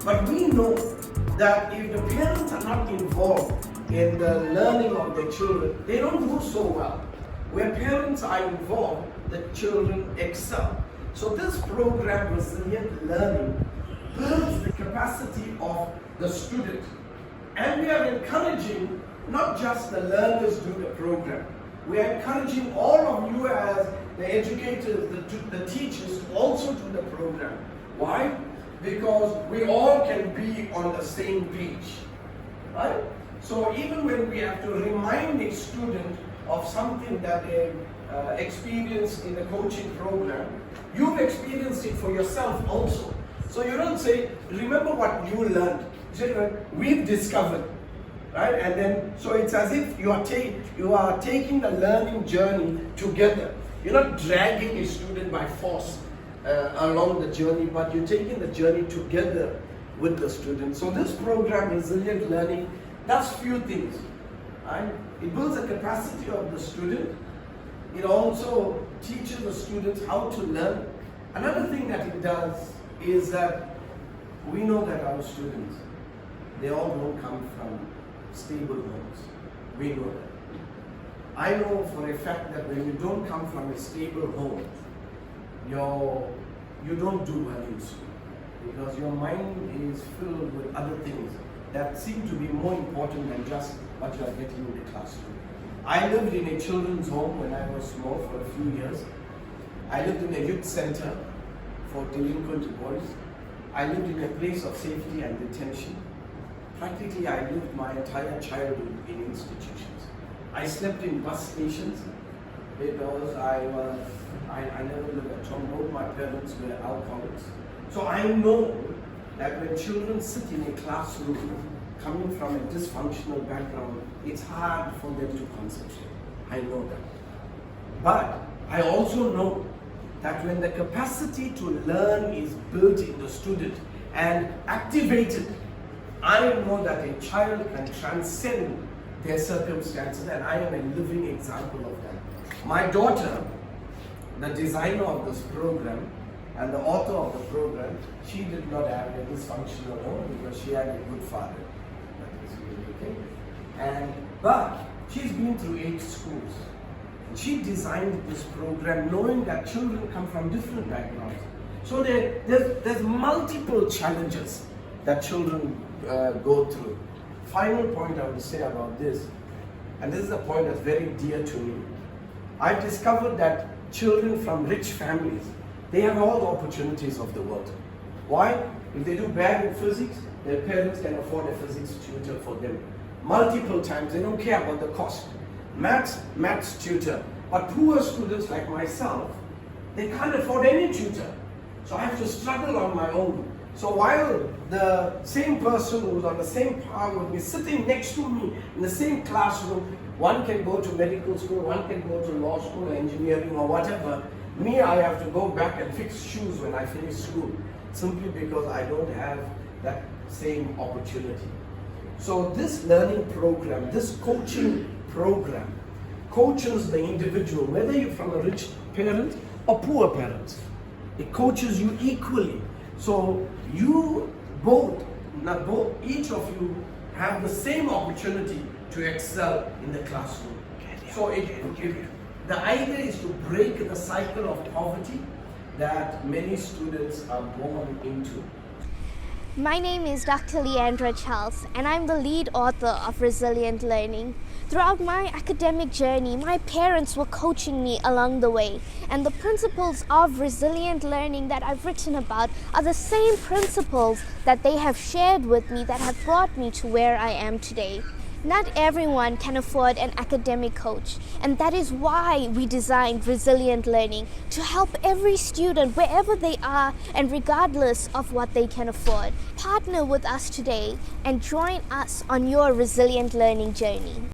But we know that if the parents are not involved in the learning of their children, they don't do so well. Where parents are involved, the children excel. So this program, Resilient Learning, builds the capacity of the student. And we are encouraging not just the learners do the program. We are encouraging all of you as the educators, the teachers also do the program. Why? Because we all can be on the same page. Right? So even when we have to remind a student of something that they experienced in the coaching program, you've experienced it for yourself also. So you don't say, remember what you learned. You say, we've discovered. Right? And then, so it's as if you are taking the learning journey together. You're not dragging a student by force along the journey, but you're taking the journey together with the student. So this program, Resilient Learning, does few things. Right? It builds the capacity of the student. It also teaches the students how to learn. Another thing that it does is that we know that our students, they all don't come from stable homes. We know that. I know for a fact that when you don't come from a stable home, you don't do well in school because your mind is filled with other things that seem to be more important than just what you are getting in the classroom. I lived in a children's home when I was small for a few years. I lived in a youth center for delinquent boys. I lived in a place of safety and detention. Practically, I lived my entire childhood in institutions. I slept in bus stations because I never lived at home. Both my parents were alcoholics. So I know that when children sit in a classroom coming from a dysfunctional background, it's hard for them to concentrate. I know that. But I also know that when the capacity to learn is built in the student and activated, I know that a child can transcend their circumstances, and I am a living example of that. My daughter, the designer of this program and the author of the program, she did not have a dysfunctional home because she had a good father. That is really okay. But she's been through 8 schools. And she designed this program knowing that children come from different backgrounds. So there's multiple challenges that children go through. Final point I will say about this, and this is a point that's very dear to me. I've discovered that children from rich families, they have all the opportunities of the world. Why? If they do bad in physics, their parents can afford a physics tutor for them. Multiple times, they don't care about the cost. Maths tutor. But poor students like myself, they can't afford any tutor. So I have to struggle on my own. So while the same person who's on the same par with me, sitting next to me in the same classroom, one can go to medical school, one can go to law school, engineering or whatever. Me, I have to go back and fix shoes when I finish school, simply because I don't have that same opportunity. So this learning program, this coaching program, coaches the individual, whether you're from a rich parent or poor parent. It coaches you equally. So you each of you have the same opportunity to excel in the classroom. So the idea is to break the cycle of poverty that many students are born into. My name is Dr. Leandra Charles, and I'm the lead author of Resilient Learning. Throughout my academic journey, my parents were coaching me along the way, and the principles of resilient learning that I've written about are the same principles that they have shared with me that have brought me to where I am today. Not everyone can afford an academic coach, and that is why we designed Resilient Learning, to help every student wherever they are and regardless of what they can afford. Partner with us today and join us on your resilient learning journey.